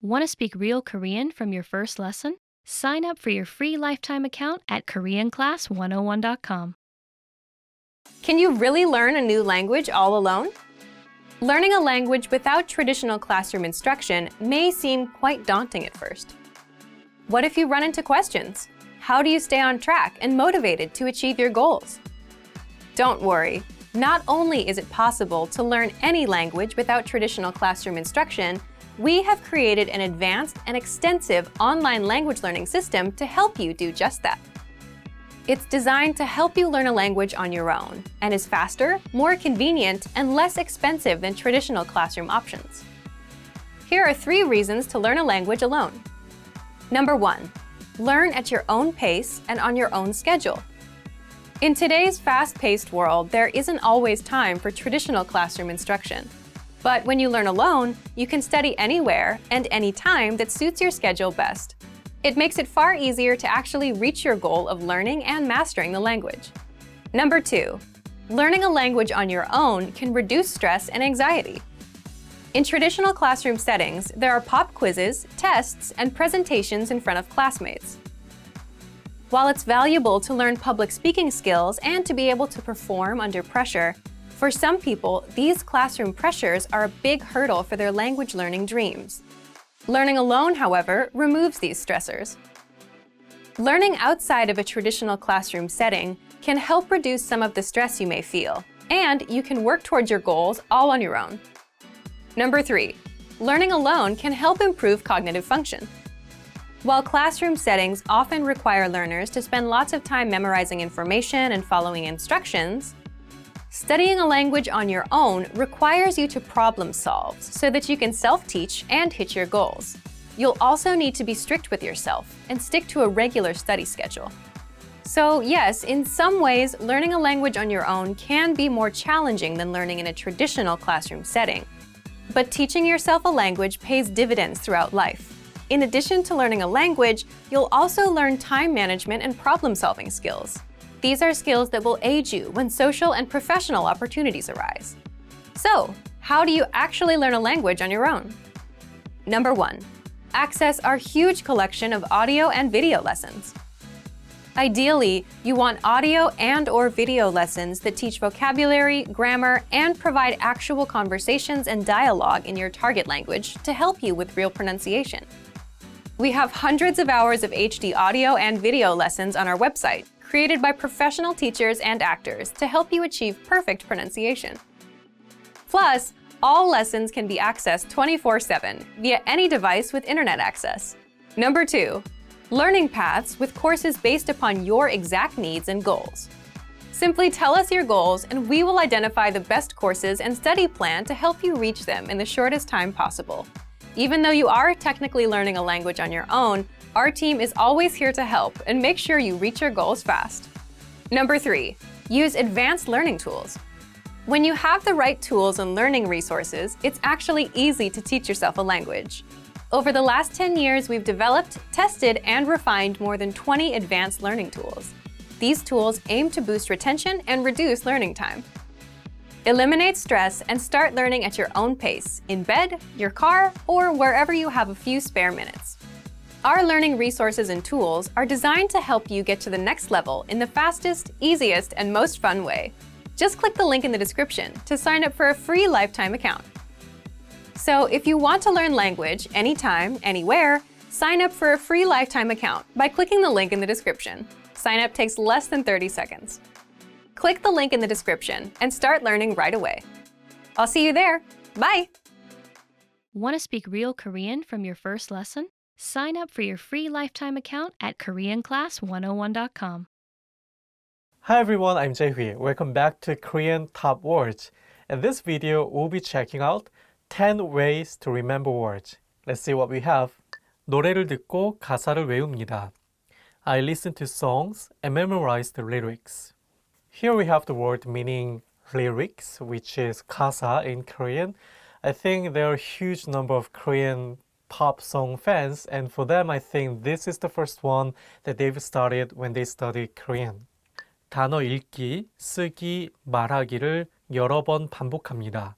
Want to speak real Korean from your first lesson? Sign up for your free lifetime account at KoreanClass101.com. Can you really learn a new language all alone? Learning a language without traditional classroom instruction may seem quite daunting at first. What if you run into questions? How do you stay on track and motivated to achieve your goals? Don't worry. Not only is it possible to learn any language without traditional classroom instruction, we have created an advanced and extensive online language learning system to help you do just that. It's designed to help you learn a language on your own and is faster, more convenient, and less expensive than traditional classroom options. Here are 3 reasons to learn a language alone. Number 1, learn at your own pace and on your own schedule. In today's fast-paced world, there isn't always time for traditional classroom instruction. But when you learn alone, you can study anywhere and anytime that suits your schedule best. It makes it far easier to actually reach your goal of learning and mastering the language. Number 2, learning a language on your own can reduce stress and anxiety. In traditional classroom settings, there are pop quizzes, tests, and presentations in front of classmates. While it's valuable to learn public speaking skills and to be able to perform under pressure, for some people, these classroom pressures are a big hurdle for their language learning dreams. Learning alone, however, removes these stressors. Learning outside of a traditional classroom setting can help reduce some of the stress you may feel, and you can work towards your goals all on your own. Number 3, learning alone can help improve cognitive function. While classroom settings often require learners to spend lots of time memorizing information and following instructions, studying a language on your own requires you to problem solve so that you can self-teach and hit your goals. You'll also need to be strict with yourself and stick to a regular study schedule. So yes, in some ways, learning a language on your own can be more challenging than learning in a traditional classroom setting. But teaching yourself a language pays dividends throughout life. In addition to learning a language, you'll also learn time management and problem-solving skills. These are skills that will aid you when social and professional opportunities arise. So, how do you actually learn a language on your own? Number 1, access our huge collection of audio and video lessons. Ideally, you want audio and/or video lessons that teach vocabulary, grammar, and provide actual conversations and dialogue in your target language to help you with real pronunciation. We have hundreds of hours of HD audio and video lessons on our website, created by professional teachers and actors to help you achieve perfect pronunciation. Plus, all lessons can be accessed 24/7 via any device with internet access. Number 2, learning paths with courses based upon your exact needs and goals. Simply tell us your goals and we will identify the best courses and study plan to help you reach them in the shortest time possible. Even though you are technically learning a language on your own, our team is always here to help and make sure you reach your goals fast. Number 3, use advanced learning tools. When you have the right tools and learning resources, it's actually easy to teach yourself a language. Over the last 10 years, we've developed, tested, and refined more than 20 advanced learning tools. These tools aim to boost retention and reduce learning time. Eliminate stress and start learning at your own pace, in bed, your car, or wherever you have a few spare minutes. Our learning resources and tools are designed to help you get to the next level in the fastest, easiest, and most fun way. Just click the link in the description to sign up for a free lifetime account. So if you want to learn language anytime, anywhere, sign up for a free lifetime account by clicking the link in the description. Sign up takes less than 30 seconds. Click the link in the description and start learning right away. I'll see you there. Bye! Want to speak real Korean from your first lesson? Sign up for your free lifetime account at KoreanClass101.com. Hi everyone, I'm Jae-hui. Welcome back to Korean Top Words. In this video, we'll be checking out 10 ways to remember words. Let's see what we have. 노래를 듣고 가사를 외웁니다. I listen to songs and memorize the lyrics. Here we have the word meaning lyrics, which is 가사 in Korean. I think there are a huge number of Korean pop song fans, and for them I think this is the first one that they've started when they studied Korean. 단어 읽기, 쓰기, 말하기를 여러 번 반복합니다.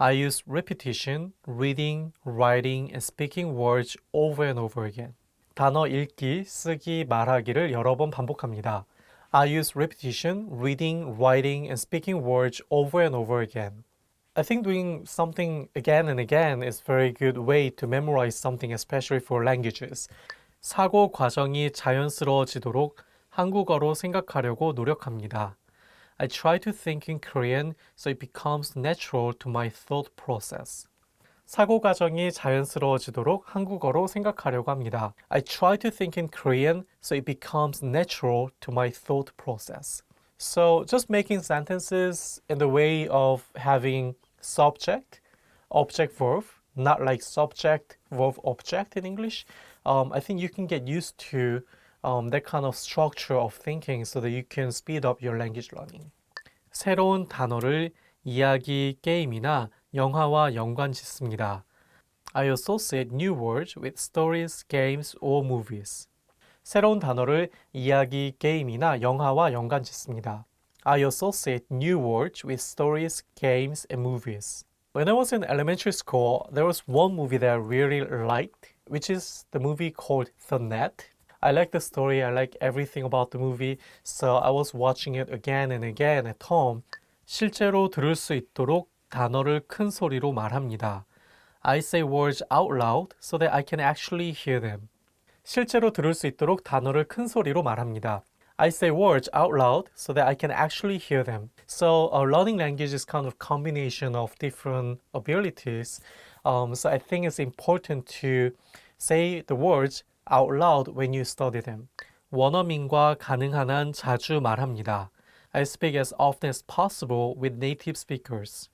I use repetition, reading, writing, and speaking words over and over again. 단어 읽기, 쓰기, 말하기를 여러 번 반복합니다. I use repetition, reading, writing, and speaking words over and over again. I think doing something again and again is a very good way to memorize something, especially for languages. 사고 과정이 자연스러워지도록 한국어로 생각하려고 노력합니다. I try to think in Korean so it becomes natural to my thought process. 사고 과정이 자연스러워지도록 한국어로 생각하려고 합니다. I try to think in Korean so it becomes natural to my thought process. So just making sentences in the way of having subject, object, verb, not like subject, verb, object in English. I think you can get used to that kind of structure of thinking so that you can speed up your language learning. 새로운 단어를 이야기, 게임이나 영화와 연관 짓습니다. I associate new words with stories, games, or movies. 새로운 단어를 이야기, 게임이나 영화와 연관 짓습니다. I associate new words with stories, games, and movies. When I was in elementary school, there was one movie that I really liked, which is the movie called The Net. I like the story, I like everything about the movie, so I was watching it again and again at home. 실제로 들을 수 있도록 단어를 큰 소리로 말합니다. I say words out loud so that I can actually hear them. 실제로 들을 수 있도록 단어를 큰 소리로 말합니다. I say words out loud so that I can actually hear them. So learning language is kind of combination of different abilities. So I think it's important to say the words out loud when you study them. 원어민과 가능한 한 자주 말합니다. I speak as often as possible with native speakers.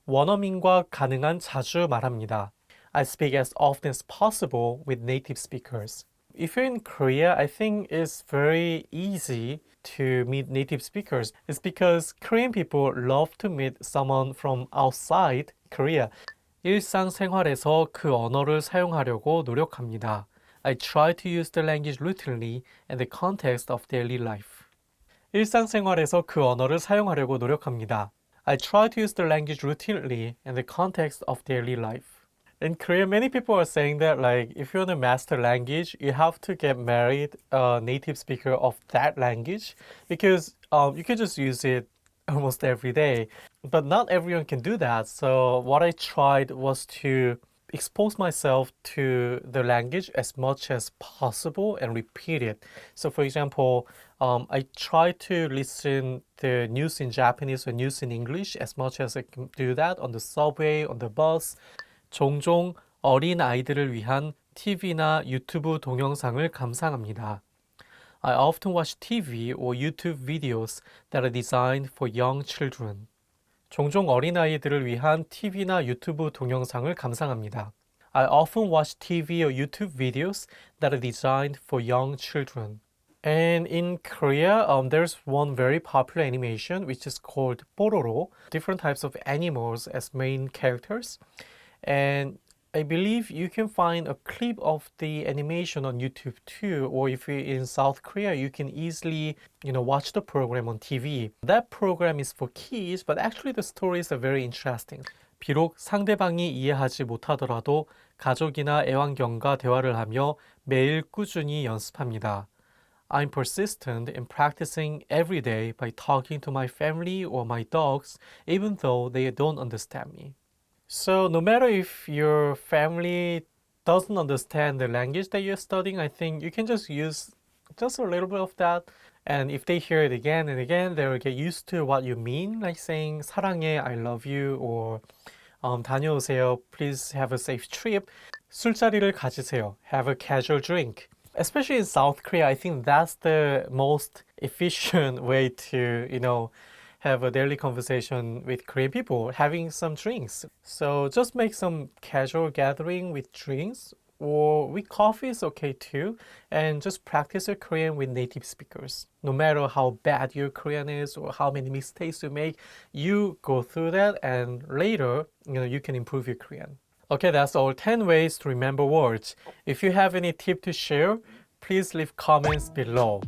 원어민과 가능한 자주 말합니다. I speak as often as possible with native speakers. If you're in Korea, I think it's very easy to meet native speakers. It's because Korean people love to meet someone from outside Korea. 일상생활에서 그 언어를 사용하려고 노력합니다. I try to use the language routinely in the context of daily life. 일상생활에서 그 언어를 사용하려고 노력합니다. I try to use the language routinely in the context of daily life. In Korea, many people are saying that like if you want to master language, you have to get married a native speaker of that language because you can just use it almost every day. But not everyone can do that. So what I tried was to expose myself to the language as much as possible and repeat it. So for example, I try to listen the news in Japanese or news in English as much as I can do that on the subway, on the bus. 종종 어린 아이들을 위한 TV나 유튜브 동영상을 감상합니다. I often watch TV or YouTube videos that are designed for young children. 종종 어린아이들을 위한 TV나 유튜브 동영상을 감상합니다. I often watch TV or YouTube videos that are designed for young children. And in Korea, there's one very popular animation which is called Pororo. Different types of animals as main characters. And I believe you can find a clip of the animation on YouTube too, or if you're in South Korea, you can easily, watch the program on TV. That program is for kids, but actually the stories are very interesting. 비록 상대방이 이해하지 못하더라도 가족이나 애완견과 대화를 하며 매일 꾸준히 연습합니다. I'm persistent in practicing every day by talking to my family or my dogs, even though they don't understand me. So no matter if your family doesn't understand the language that you're studying, I think you can just use just a little bit of that. And if they hear it again and again, they will get used to what you mean, like saying 사랑해, I love you, or 다녀오세요, please have a safe trip. 술자리를 가지세요, have a casual drink. Especially in South Korea, I think that's the most efficient way to, have a daily conversation with Korean people, having some drinks. So just make some casual gathering with drinks or with coffee is okay too. And just practice your Korean with native speakers. No matter how bad your Korean is or how many mistakes you make, you go through that and later, you can improve your Korean. Okay, that's all 10 ways to remember words. If you have any tip to share, please leave comments below.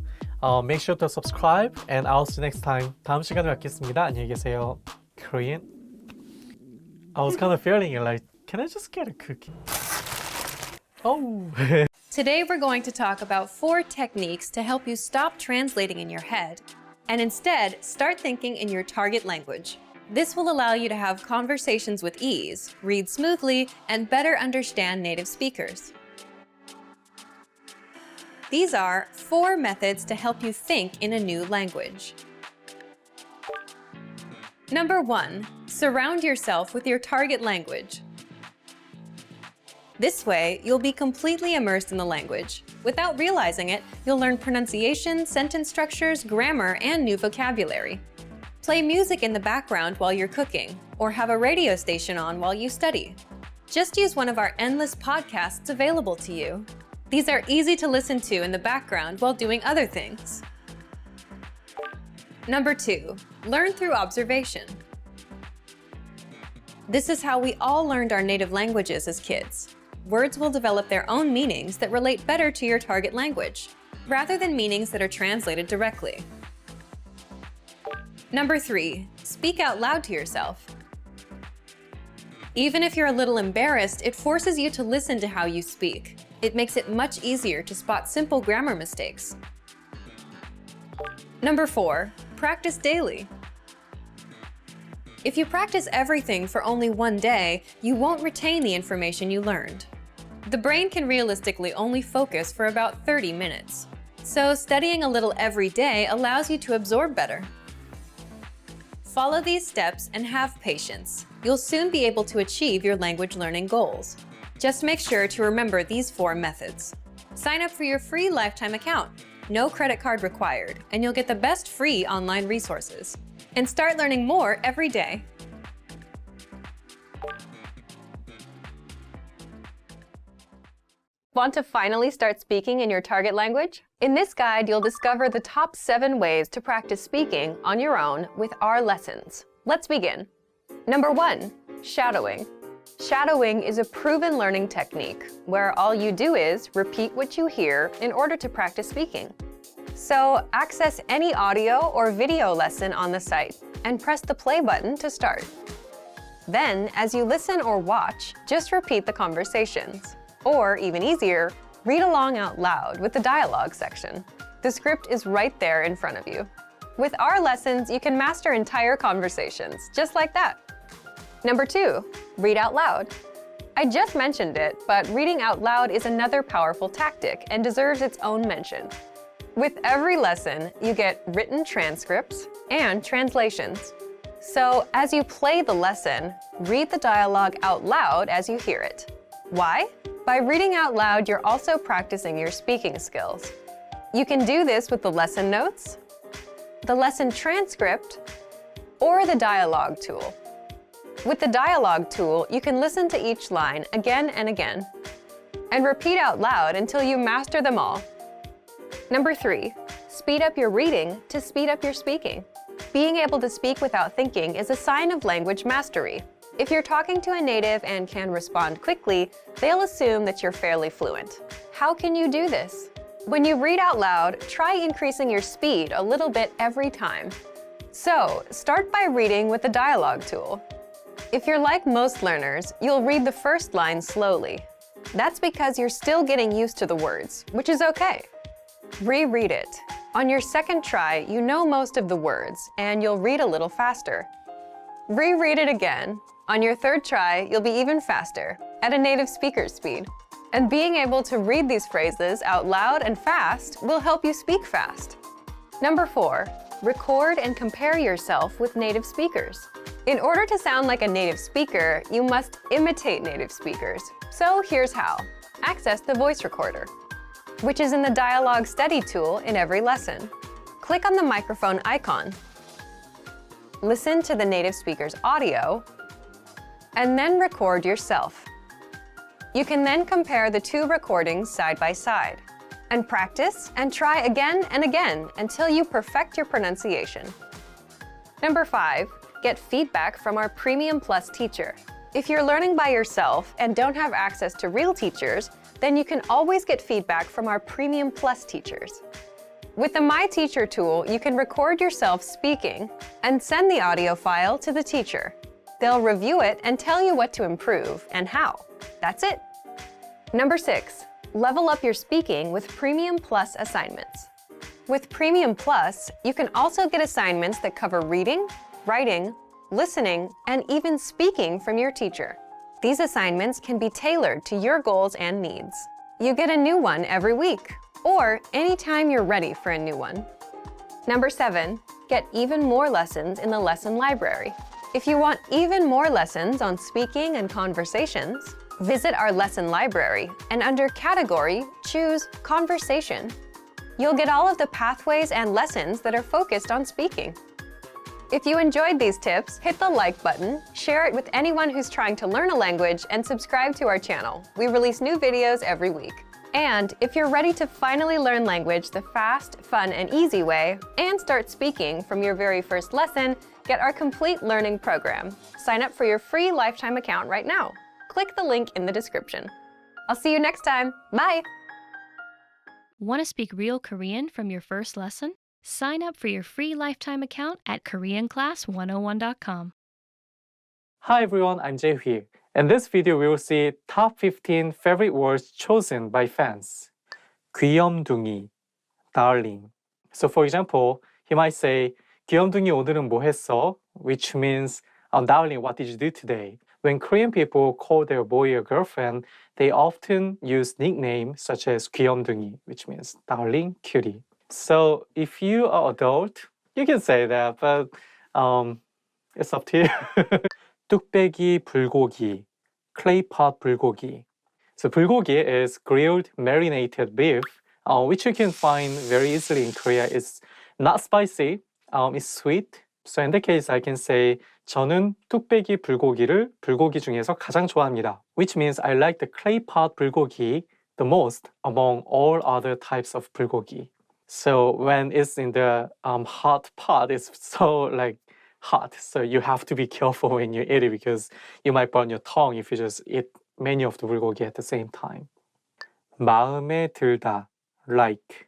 Make sure to subscribe and I'll see you next time. 다음 시간에 뵙겠습니다. 안녕히 계세요. Korean I was kind of feeling it like, can I just get a cookie? Oh. Today we're going to talk about 4 techniques to help you stop translating in your head and instead start thinking in your target language. This will allow you to have conversations with ease, read smoothly, and better understand native speakers. These are 4 methods to help you think in a new language. Number 1, surround yourself with your target language. This way, you'll be completely immersed in the language. Without realizing it, you'll learn pronunciation, sentence structures, grammar, and new vocabulary. Play music in the background while you're cooking, or have a radio station on while you study. Just use one of our endless podcasts available to you. These are easy to listen to in the background while doing other things. Number 2, learn through observation. This is how we all learned our native languages as kids. Words will develop their own meanings that relate better to your target language, rather than meanings that are translated directly. Number 3, speak out loud to yourself. Even if you're a little embarrassed, it forces you to listen to how you speak. It makes it much easier to spot simple grammar mistakes. Number 4, practice daily. If you practice everything for only one day, you won't retain the information you learned. The brain can realistically only focus for about 30 minutes. So studying a little every day allows you to absorb better. Follow these steps and have patience. You'll soon be able to achieve your language learning goals. Just make sure to remember these 4 methods. Sign up for your free lifetime account. No credit card required, and you'll get the best free online resources. And start learning more every day. Want to finally start speaking in your target language? In this guide, you'll discover the top 7 ways to practice speaking on your own with our lessons. Let's begin. Number 1, shadowing. Shadowing is a proven learning technique where all you do is repeat what you hear in order to practice speaking. So access any audio or video lesson on the site and press the play button to start. Then, as you listen or watch, just repeat the conversations. Or, even easier, read along out loud with the dialogue section. The script is right there in front of you. With our lessons, you can master entire conversations, just like that. Number 2, read out loud. I just mentioned it, but reading out loud is another powerful tactic and deserves its own mention. With every lesson, you get written transcripts and translations. So, as you play the lesson, read the dialogue out loud as you hear it. Why? By reading out loud, you're also practicing your speaking skills. You can do this with the lesson notes, the lesson transcript, or the dialogue tool. With the dialogue tool, you can listen to each line again and again, and repeat out loud until you master them all. Number 3, speed up your reading to speed up your speaking. Being able to speak without thinking is a sign of language mastery. If you're talking to a native and can respond quickly, they'll assume that you're fairly fluent. How can you do this? When you read out loud, try increasing your speed a little bit every time. So, start by reading with the dialogue tool. If you're like most learners, you'll read the first line slowly. That's because you're still getting used to the words, which is okay. Reread it. On your second try, you know most of the words, and you'll read a little faster. Reread it again. On your third try, you'll be even faster, at a native speaker's speed. And being able to read these phrases out loud and fast will help you speak fast. Number 4, record and compare yourself with native speakers. In order to sound like a native speaker, you must imitate native speakers. So here's how. Access the voice recorder, which is in the Dialogue Study tool in every lesson. Click on the microphone icon. Listen to the native speaker's audio, and then record yourself. You can then compare the 2 recordings side by side, and practice and try again and again until you perfect your pronunciation. Number 5, get feedback from our Premium Plus teacher. If you're learning by yourself and don't have access to real teachers, then you can always get feedback from our Premium Plus teachers. With the My Teacher tool, you can record yourself speaking and send the audio file to the teacher. They'll review it and tell you what to improve and how. That's it. Number 6, level up your speaking with Premium Plus assignments. With Premium Plus, you can also get assignments that cover reading, writing, listening, and even speaking from your teacher. These assignments can be tailored to your goals and needs. You get a new one every week, or anytime you're ready for a new one. Number 7, get even more lessons in the lesson library. If you want even more lessons on speaking and conversations, visit our lesson library and under Category, choose Conversation. You'll get all of the pathways and lessons that are focused on speaking. If you enjoyed these tips, hit the like button, share it with anyone who's trying to learn a language, and subscribe to our channel. We release new videos every week. And if you're ready to finally learn language the fast, fun, and easy way, and start speaking from your very first lesson, get our complete learning program. Sign up for your free lifetime account right now. Click the link in the description. I'll see you next time. Bye! Want to speak real Korean from your first lesson? Sign up for your free lifetime account at KoreanClass101.com. Hi everyone, I'm Jae-hui. In this video, we will see top 15 favorite words chosen by fans. 귀염둥이, darling. So for example, he might say, 귀염둥이 오늘은 뭐 했어? Which means, darling, what did you do today? When Korean people call their boy or girlfriend, they often use nicknames such as 귀염둥이, which means darling, cutie. So if you are adult, you can say that, but it's up to you. 뚝배기 불고기, clay pot 불고기. So 불고기 is grilled marinated beef, which you can find very easily in Korea. It's not spicy, it's sweet. So in that case, I can say 저는 뚝배기 불고기를 불고기 중에서 가장 좋아합니다. Which means I like the clay pot 불고기 the most among all other types of 불고기. So when it's in the hot pot, it's so like hot. So you have to be careful when you eat it because you might burn your tongue if you just eat many of the bulgogi at the same time. 마음에 들다, like.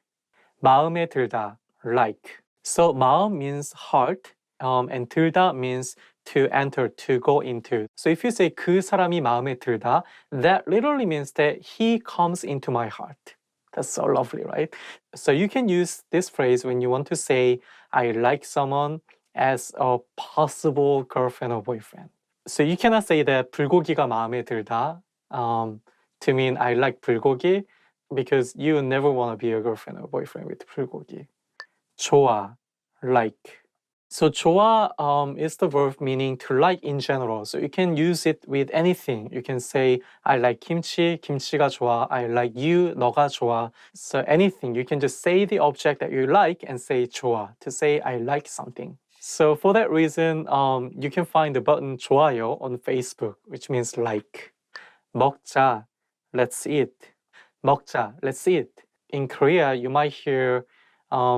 마음에 들다, like. So 마음 means heart, and 들다 means to enter, to go into. So if you say 그 사람이 마음에 들다, that literally means that he comes into my heart. That's so lovely, right? So you can use this phrase when you want to say, I like someone as a possible girlfriend or boyfriend. So you cannot say that 불고기가 마음에 들다 to mean I like 불고기 because you never want to be a girlfriend or boyfriend with 불고기. 좋아, like. So 좋아 is the verb meaning to like in general. So you can use it with anything. You can say, I like kimchi, 김치가 좋아. I like you, 너가 좋아. So anything. You can just say the object that you like and say 좋아 to say I like something. So for that reason, you can find the button 좋아요 on Facebook, which means like. 먹자, let's eat. 먹자, let's eat. In Korea, you might hear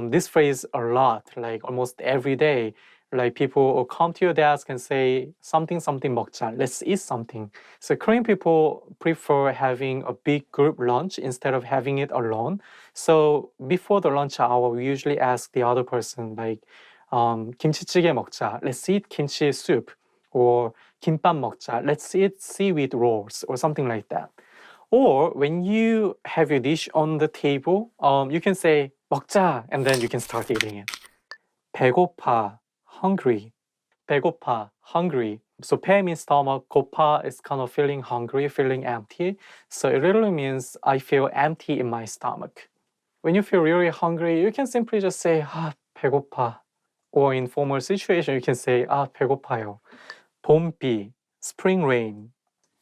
this phrase a lot, like almost every day. Like people will come to your desk and say something 먹자, let's eat something. So Korean people prefer having a big group lunch instead of having it alone. So before the lunch hour, we usually ask the other person like, 김치찌개 먹자, let's eat kimchi soup. Or 김밥 먹자, let's eat seaweed rolls, or something like that. Or when you have your dish on the table, you can say 먹자, and then you can start eating it. 배고파, hungry. 배고파, hungry. So 배 means stomach, 고파 is kind of feeling hungry, feeling empty. So it literally means I feel empty in my stomach. When you feel really hungry, you can simply just say 배고파. Or in formal situation, you can say 배고파요. 봄비, spring rain.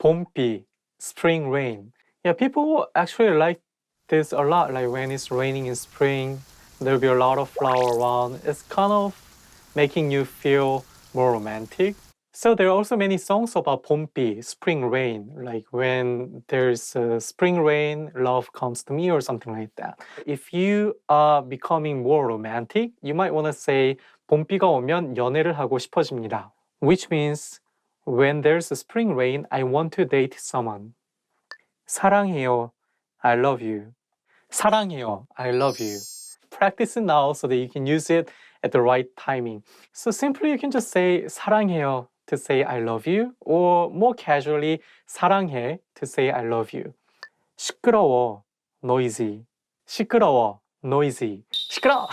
봄비, spring rain. Yeah, people actually like this a lot. Like when it's raining in spring, there'll be a lot of flower around. It's kind of making you feel more romantic. So there are also many songs about 봄비, spring rain. Like when there's spring rain, love comes to me or something like that. If you are becoming more romantic, you might want to say 봄비가 오면 연애를 하고 싶어집니다. Which means when there's a spring rain, I want to date someone. 사랑해요, I love you. 사랑해요, I love you. Practice it now so that you can use it at the right timing. So simply you can just say 사랑해요 to say I love you, or more casually, 사랑해 to say I love you. 시끄러워, noisy. 시끄러워, noisy. 시끄러!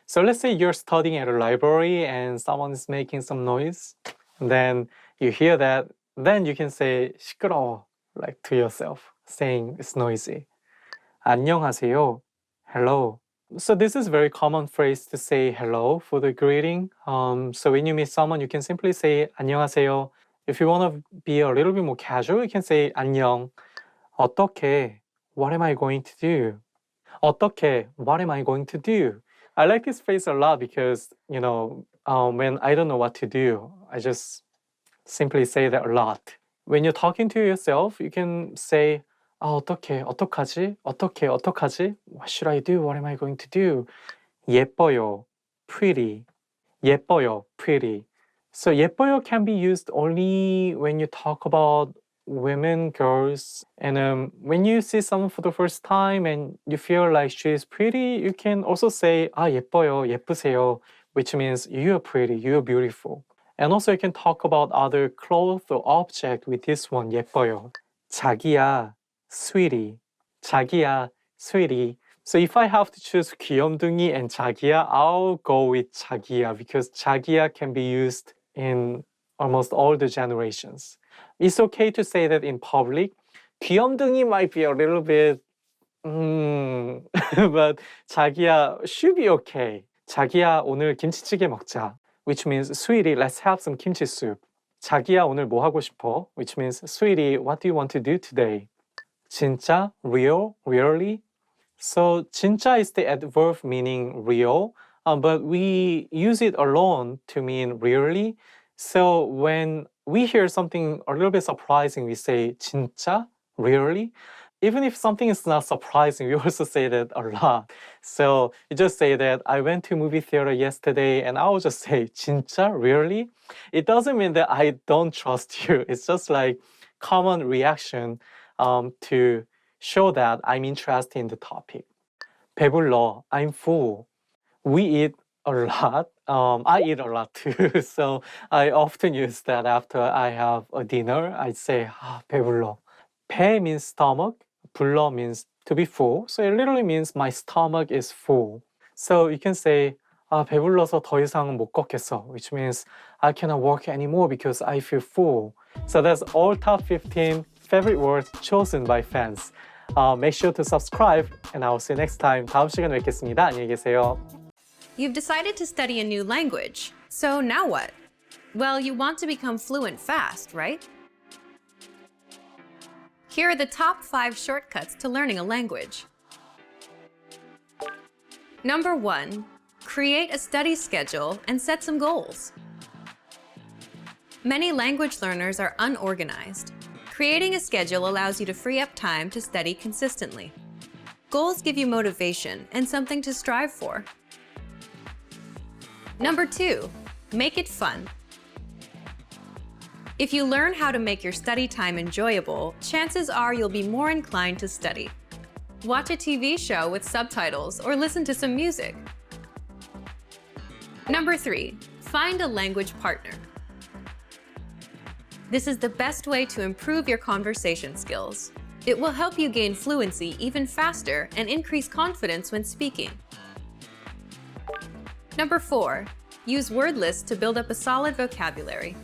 So let's say you're studying at a library and someone is making some noise. And then you hear that, then you can say 시끄러워, like to yourself, saying it's noisy. 안녕하세요, hello. So this is a very common phrase to say hello for the greeting. So when you meet someone, you can simply say 안녕하세요. If you want to be a little bit more casual, you can say 안녕. 어떻게? What am I going to do? 어떻게? What am I going to do? I like this phrase a lot because, when I don't know what to do, I just simply say that a lot. When you're talking to yourself, you can say, 어떡해, 어떡하지? 어떡해, 어떡하지? What should I do? What am I going to do? 예뻐요, pretty. 예뻐요, pretty. So 예뻐요 can be used only when you talk about women, girls. And when you see someone for the first time and you feel like she is pretty, you can also say, 예뻐요, 예쁘세요, which means you are pretty, you are beautiful. And also you can talk about other clothes or object with this one, 예뻐요. 자기야, sweetie. 자기야, sweetie. So if I have to choose 귀염둥이 and 자기야, I'll go with 자기야 because 자기야 can be used in almost all the generations. It's okay to say that in public. 귀염둥이 might be a little bit, but 자기야 should be okay. 자기야 오늘 김치찌개 먹자, which means sweetie, let's have some kimchi soup. 자기야 오늘 뭐 하고 싶어? Which means sweetie, what do you want to do today? 진짜, real, really. So 진짜 is the adverb meaning real, but we use it alone to mean really. So when we hear something a little bit surprising, we say 진짜, really. Even if something is not surprising, we also say that a lot. So you just say that I went to movie theater yesterday and I will just say 진짜, really. It doesn't mean that I don't trust you. It's just like common reaction to show that I'm interested in the topic. 배불러, I'm full. We eat a lot. I eat a lot too. So I often use that after I have a dinner. I say, 배불러. 배 means stomach. 불러 means to be full. So it literally means my stomach is full. So you can say, 배불러서 더 이상 못 걷겠어, which means I cannot work anymore because I feel full. So that's all top 15 favorite words chosen by fans. Make sure to subscribe and I'll see you next time. 다음 시간에 뵙겠습니다. 안녕히 계세요. You've decided to study a new language. So now what? Well, you want to become fluent fast, right? Here are the top 5 shortcuts to learning a language. Number 1, create a study schedule and set some goals. Many language learners are unorganized. Creating a schedule allows you to free up time to study consistently. Goals give you motivation and something to strive for. Number 2, make it fun. If you learn how to make your study time enjoyable, chances are you'll be more inclined to study. Watch a TV show with subtitles or listen to some music. Number 3, find a language partner. This is the best way to improve your conversation skills. It will help you gain fluency even faster and increase confidence when speaking. Number 4, use word lists to build up a solid vocabulary.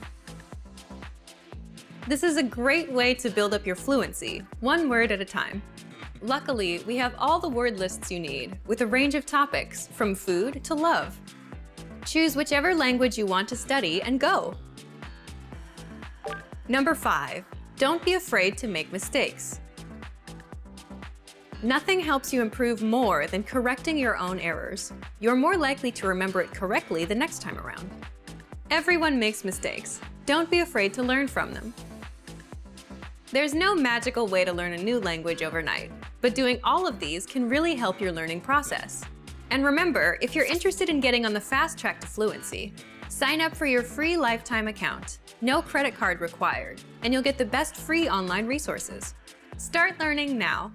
This is a great way to build up your fluency, one word at a time. Luckily, we have all the word lists you need, with a range of topics, from food to love. Choose whichever language you want to study and go. Number 5, don't be afraid to make mistakes. Nothing helps you improve more than correcting your own errors. You're more likely to remember it correctly the next time around. Everyone makes mistakes. Don't be afraid to learn from them. There's no magical way to learn a new language overnight, but doing all of these can really help your learning process. And remember, if you're interested in getting on the fast track to fluency, sign up for your free lifetime account. No credit card required, and you'll get the best free online resources. Start learning now.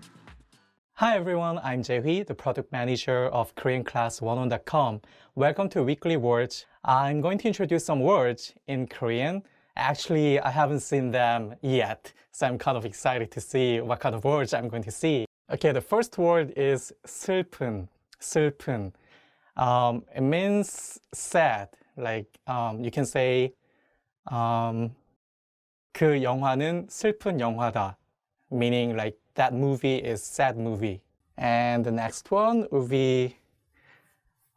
Hi everyone, I'm Jae-hui, the product manager of KoreanClass101.com. Welcome to Weekly Words. I'm going to introduce some words in Korean. Actually, I haven't seen them yet, so I'm kind of excited to see what kind of words I'm going to see. Okay, the first word is 슬픈, 슬픈. It means sad. Like you can say 그 영화는 슬픈 영화다, meaning like that movie is sad movie. And the next one would be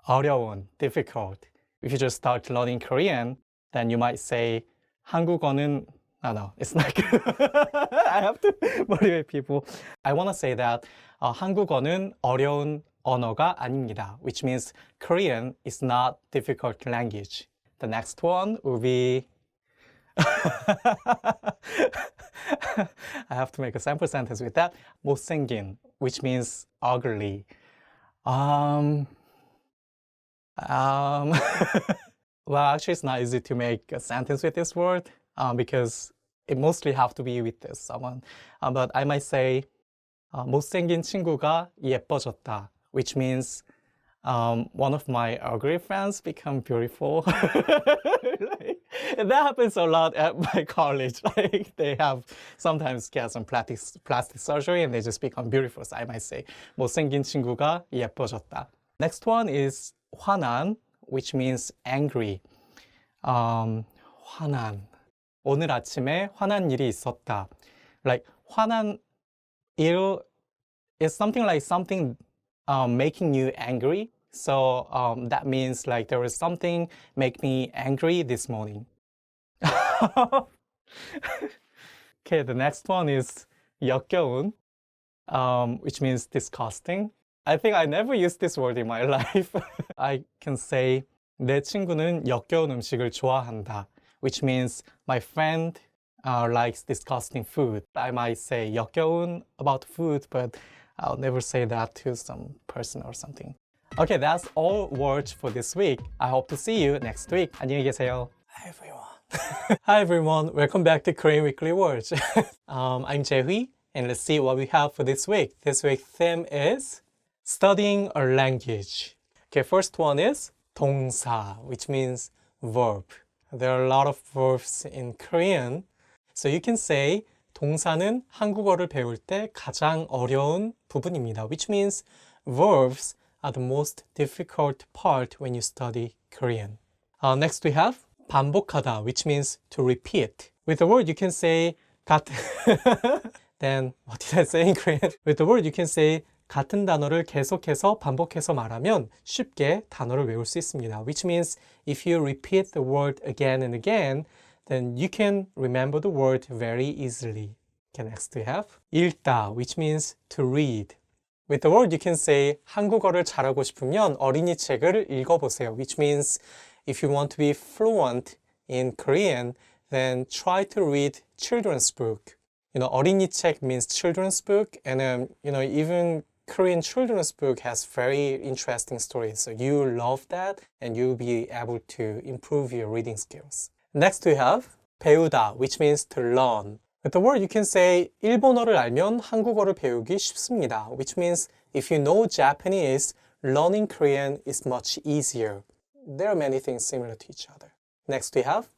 어려운, difficult. If you just start learning Korean, then you might say 한국어는 no, it's not good. I have to motivate people. I want to say that 한국어는 어려운 언어가 아닙니다, which means Korean is not difficult language. The next one will be I have to make a sample sentence with that. 못생긴, which means ugly. Well, actually, it's not easy to make a sentence with this word because it mostly have to be with someone. But I might say 못생긴 친구가 예뻐졌다, which means one of my ugly friends become beautiful. That happens a lot at my college. Like they have sometimes get some plastic surgery and they just become beautiful. So I might say 못생긴 친구가 예뻐졌다. Next one is 화난, which means angry. 화난. 오늘 아침에 화난 일이 있었다. Like 화난 일 is something like something making you angry. So that means like there was something make me angry this morning. Okay, the next one is 역겨운, which means disgusting. I think I never used this word in my life. I can say 내 친구는 역겨운 음식을 좋아한다, which means my friend likes disgusting food. I might say 역겨운 about food, but I'll never say that to some person or something. Okay, that's all words for this week. I hope to see you next week. 안녕히 계세요. Hi everyone. Hi everyone. Welcome back to Korean Weekly Words. I'm Jae-hui, and let's see what we have for this week. This week's theme is studying a language. Okay, first one is 동사, which means verb. There are a lot of verbs in Korean. So you can say 동사는 한국어를 배울 때 가장 어려운 부분입니다, which means verbs are the most difficult part when you study Korean. Next we have 반복하다, which means to repeat. With the word you can say then what did I say in Korean? With the word you can say 같은 단어를 계속해서 반복해서 말하면 쉽게 단어를 외울 수 있습니다, which means if you repeat the word again and again, then you can remember the word very easily. Okay, next we have 읽다, which means to read. With the word you can say 한국어를 잘하고 싶으면 어린이 책을 읽어보세요, which means if you want to be fluent in Korean, then try to read children's book. You know, 어린이 책 means children's book, and you know, even Korean children's book has very interesting stories. So you love that, and you'll be able to improve your reading skills. Next we have 배우다, which means to learn. With the word you can say 일본어를 알면 한국어를 배우기 쉽습니다, which means if you know Japanese, learning Korean is much easier. There are many things similar to each other. Next we have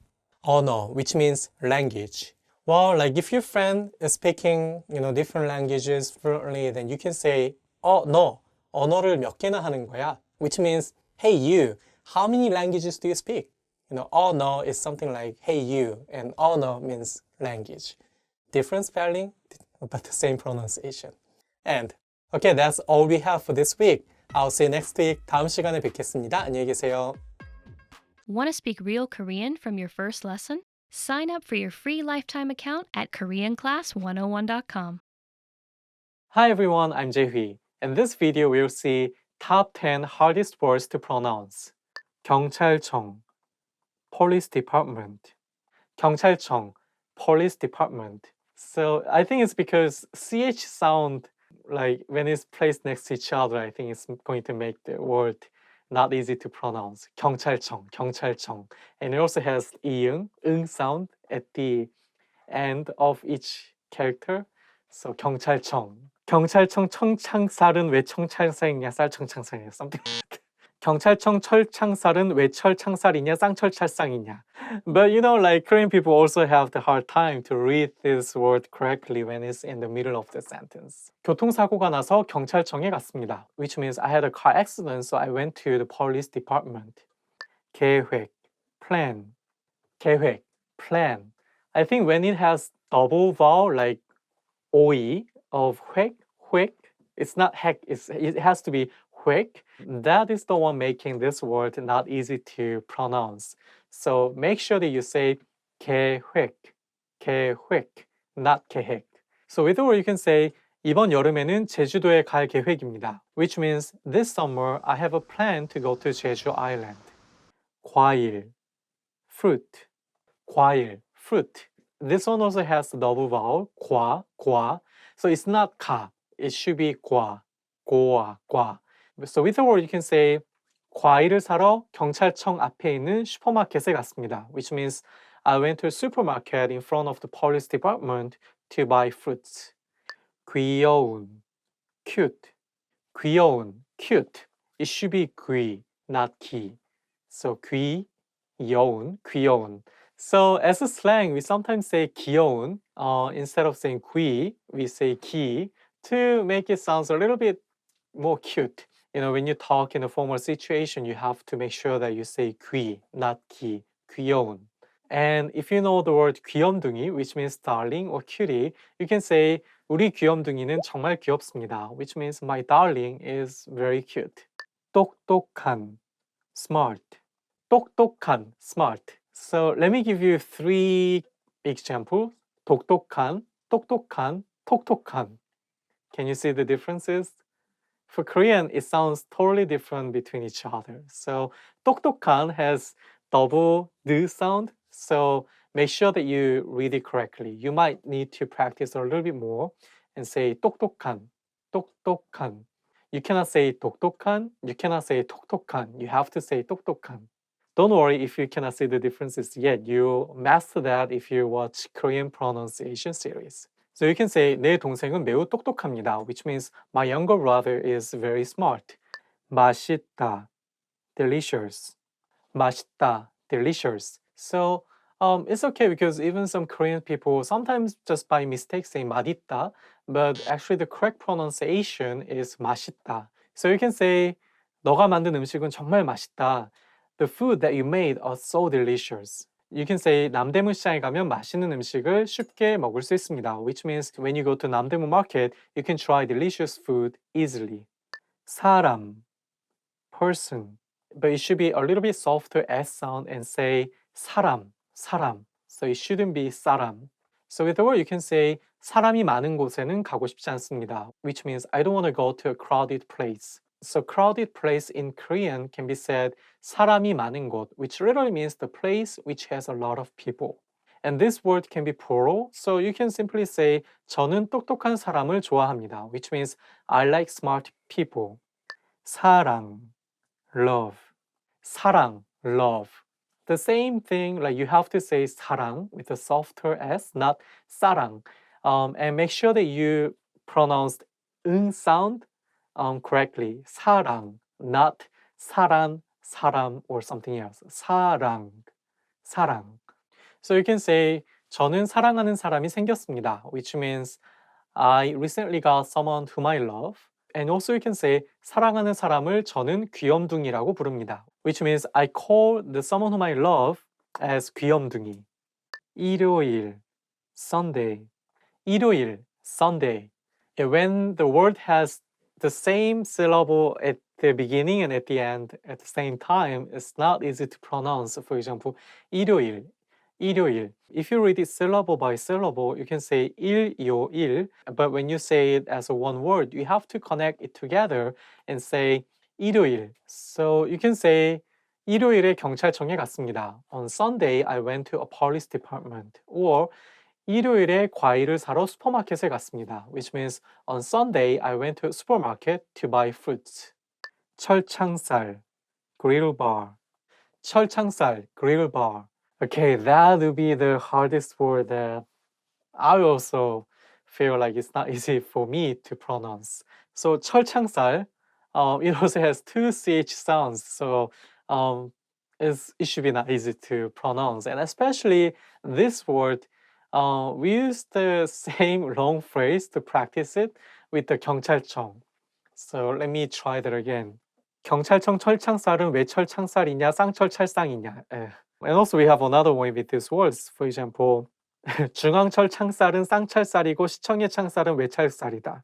언어, which means language. Well, like if your friend is speaking, you know, different languages fluently, then you can say 너 언어를 몇 개나 하는 거야, which means hey you, how many languages do you speak? You know, no is something like hey you, and no means language. Different spelling, but the same pronunciation. And okay, that's all we have for this week. I'll see you next week. 다음 시간에 뵙겠습니다. 안녕히 계세요. Want to speak real Korean from your first lesson? Sign up for your free lifetime account at KoreanClass101.com. Hi everyone, I'm Jae-hui. In this video, we'll see top 10 hardest words to pronounce. 경찰청, police department. 경찰청, police department. So I think it's because CH sound, like when it's placed next to each other, I think it's going to make the word not easy to pronounce. 경찰청, 경찰청. And it also has 이응, 응 sound at the end of each character. So 경찰청. 경찰청 청창살은 왜 청창살이냐? 쌀청창살이냐? Something like that. 경찰청 철창살은 왜 철창살이냐? 쌍철찰상이냐? But you know, like Korean people also have the hard time to read this word correctly when it's in the middle of the sentence. 교통사고가 나서 경찰청에 갔습니다. Which means I had a car accident, so I went to the police department. 계획, plan. 계획, plan. I think when it has double vowel like OE of 획, it's not heck, it has to be 획. That is the one making this word not easy to pronounce. So make sure that you say 계획, not 계획. So with the word you can say 이번 여름에는 제주도에 갈 계획입니다. Which means this summer I have a plan to go to Jeju Island. 과일, fruit, 과일, fruit. This one also has the double vowel, 과. So it's not 가. It should be 과, 과. So with the word you can say 과일을 사러 경찰청 앞에 있는 슈퍼마켓에 갔습니다. Which means I went to a supermarket in front of the police department to buy fruits. 귀여운, cute. 귀여운, cute. It should be 귀, not 기. So 귀여운. So as a slang, we sometimes say 귀여운. Instead of saying 귀, we say 기 to make it sound a little bit more cute. You know, when you talk in a formal situation, you have to make sure that you say 귀, not 기. 귀여운. And if you know the word 귀염둥이, which means darling or cutie, you can say 우리 귀염둥이는 정말 귀엽습니다, which means my darling is very cute. 똑똑한, smart. 똑똑한, smart. So let me give you 3 examples. 똑똑한, 톡톡한. Can you see the differences? For Korean, it sounds totally different between each other. So 똑똑한 has double the sound. So make sure that you read it correctly. You might need to practice a little bit more and say 똑똑한. You cannot say 똑똑한. You cannot say 톡톡한. You have to say 똑똑한. Don't worry if you cannot see the differences yet. You master that if you watch Korean pronunciation series. So you can say 내 동생은 매우 똑똑합니다, which means my younger brother is very smart. 맛있다, delicious. 맛있다, delicious. So it's okay because even some Korean people sometimes just by mistake say 맛있다, but actually the correct pronunciation is 맛있다. So you can say 너가 만든 음식은 정말 맛있다. The food that you made are so delicious. You can say 남대문 시장에 가면 맛있는 음식을 쉽게 먹을 수 있습니다, which means when you go to 남대문 market, you can try delicious food easily. 사람, person. But it should be a little bit softer S sound and say 사람. So it shouldn't be 사람. So with the word you can say 사람이 많은 곳에는 가고 싶지 않습니다, which means I don't want to go to a crowded place. So crowded place in Korean can be said 사람이 많은 곳, which literally means the place which has a lot of people. And this word can be plural, so you can simply say 저는 똑똑한 사람을 좋아합니다, which means I like smart people. 사랑, love. 사랑, love. The same thing, like you have to say 사랑 with a softer S, not 사랑. And make sure that you pronounce 응 sound correctly. 사랑, not 사랑, 사람, or something else. 사랑. So you can say 저는 사랑하는 사람이 생겼습니다, which means I recently got someone whom I love. And also you can say 사랑하는 사람을 저는 귀염둥이라고 부릅니다, which means I call the someone whom I love as 귀염둥이. 일요일, Sunday. 일요일, Sunday. When the word has the same syllable at the beginning and at the end at the same time, it's not easy to pronounce. For example, 일요일. If you read it syllable by syllable, you can say 일요일, but when you say it as a one word, you have to connect it together and say 일요일. So you can say 일요일에 경찰청에 갔습니다. On Sunday, I went to a police department. Or 일요일에 과일을 사러 슈퍼마켓에 갔습니다, which means on Sunday, I went to a supermarket to buy fruits. 철창살, grill bar. 철창살, grill bar. Okay, that would be the hardest word that I also feel like it's not easy for me to pronounce. So 철창살, it also has two ch sounds, so it should be not easy to pronounce. And especially this word, we use the same long phrase to practice it with the 경찰청. So let me try that again. 경찰청 철창살은 왜 철창살이냐, 쌍철찰상이냐. And also we have another one with these words. For example, 중앙철 창살은 쌍철살이고 시청의 창살은 외철살이다.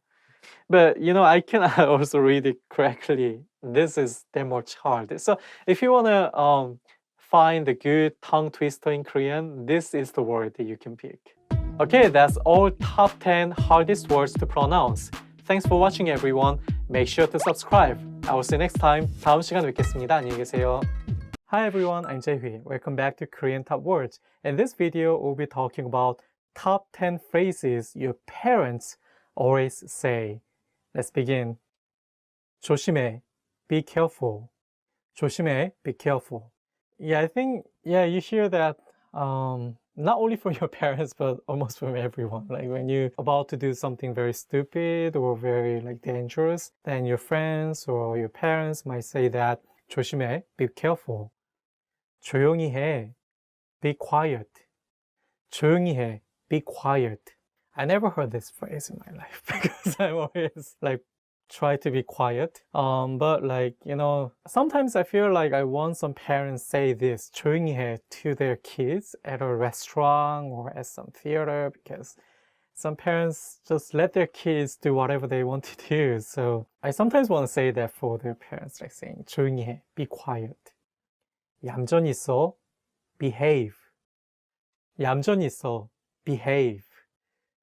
But I can also read it correctly. This is that much hard. So if you want to find the good tongue twister in Korean, this is the word that you can pick. Okay, that's all top 10 hardest words to pronounce. Thanks for watching, everyone. Make sure to subscribe. I will see you next time. 다음 시간에 뵙겠습니다. 안녕히 계세요. Hi everyone, I'm Jae-hui. Welcome back to Korean Top Words. In this video, we'll be talking about top 10 phrases your parents always say. Let's begin. 조심해, be careful. 조심해, be careful. Yeah, I think, you hear that not only from your parents, but almost from everyone. Like when you're about to do something very stupid or very dangerous, then your friends or your parents might say that 조심해, be careful. 조용히 해, be quiet. 조용히 해, be quiet. I never heard this phrase in my life because I'm always try to be quiet. But sometimes I feel like I want some parents say this 조용히 해 to their kids at a restaurant or at some theater, because some parents just let their kids do whatever they want to do. So I sometimes want to say that for their parents, like saying 조용히 해, be quiet. 얌전히 있어, behave. 얌전히 있어, behave.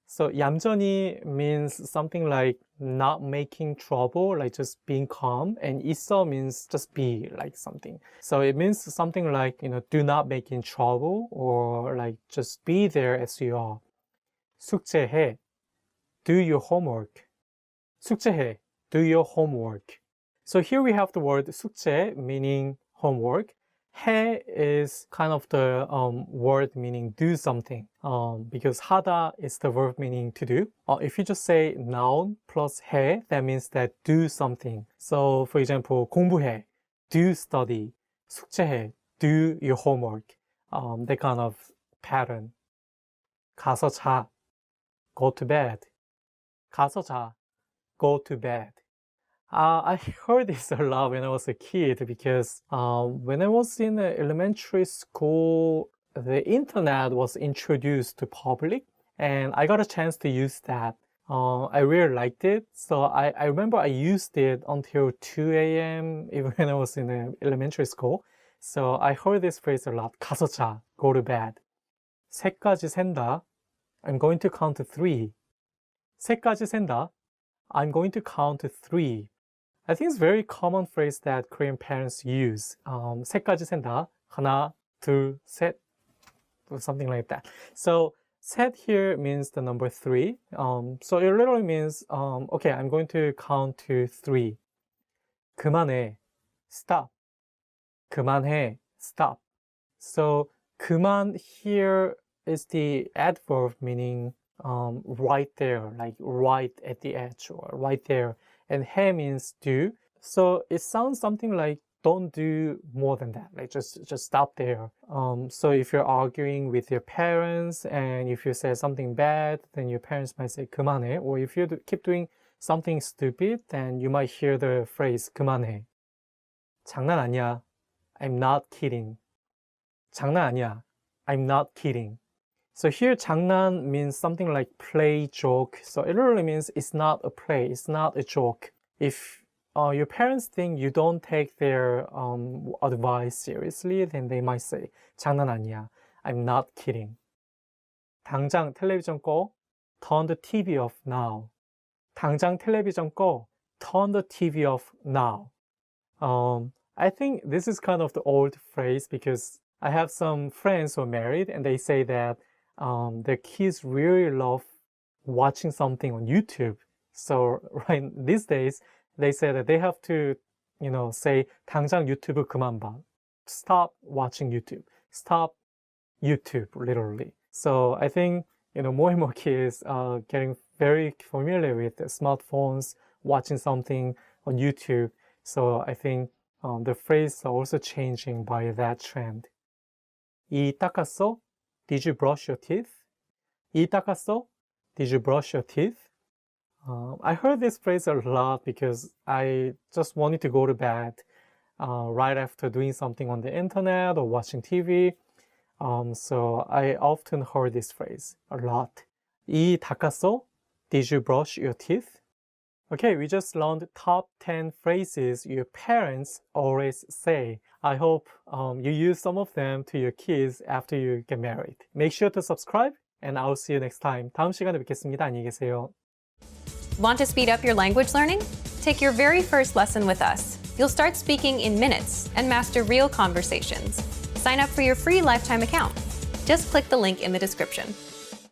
So 얌전히 means something like not making trouble, like just being calm, and 있어 means just be, like something. So it means something like, do not make in trouble, or just be there as you are. 숙제해, do your homework. 숙제해, do your homework. So here we have the word 숙제, meaning homework. 해 is kind of the word meaning do something, because 하다 is the verb meaning to do. If you just say noun plus 해, that means that do something. So for example, 공부해, do study. 숙제해, do your homework. That kind of pattern. 가서 자, go to bed. 가서 자, go to bed. I heard this a lot when I was a kid, because when I was in elementary school, the internet was introduced to public, and I got a chance to use that. I really liked it, so I remember I used it until 2 a.m. even when I was in elementary school. So I heard this phrase a lot. 가서 자, go to bed. 세까지 센다. I'm going to count to 3. 세까지 센다. I'm going to count to 3. I think it's a very common phrase that Korean parents use. 세까지 센다. 하나, 둘, 셋, or something like that. So 셋 here means the number 3. So it literally means, okay, I'm going to count to 3. 그만해, stop. 그만해, stop. So 그만 here is the adverb meaning right there, like right at the edge or right there. And 해 means do. So it sounds something like don't do more than that. Like just stop there. So if you're arguing with your parents and if you say something bad, then your parents might say 그만해. Or if you keep doing something stupid, then you might hear the phrase 그만해. 장난 아니야. I'm not kidding. 장난 아니야. I'm not kidding. So here 장난 means something like play, joke. So it literally means it's not a play, it's not a joke. If your parents think you don't take their advice seriously, then they might say 장난 아니야. I'm not kidding. 당장 텔레비전 꺼. Turn the TV off now. 당장 텔레비전 꺼. Turn the TV off now. I think this is kind of the old phrase, because I have some friends who are married and they say that their kids really love watching something on YouTube. So right these days, they say that they have to, say 당장 유튜브 그만 봐. Stop watching YouTube. Stop YouTube, literally. So I think, more and more kids are getting very familiar with the smartphones, watching something on YouTube. So I think the phrase are also changing by that trend. 이 닦았어? Did you brush your teeth? 이 닦았어? Did you brush your teeth? I heard this phrase a lot because I just wanted to go to bed right after doing something on the internet or watching TV. So I often heard this phrase a lot. 이 닦았어? Did you brush your teeth? Okay, we just learned top 10 phrases your parents always say. I hope you use some of them to your kids after you get married. Make sure to subscribe and I'll see you next time. 다음 시간에 뵙겠습니다. 안녕히 계세요. Want to speed up your language learning? Take your very first lesson with us. You'll start speaking in minutes and master real conversations. Sign up for your free lifetime account. Just click the link in the description.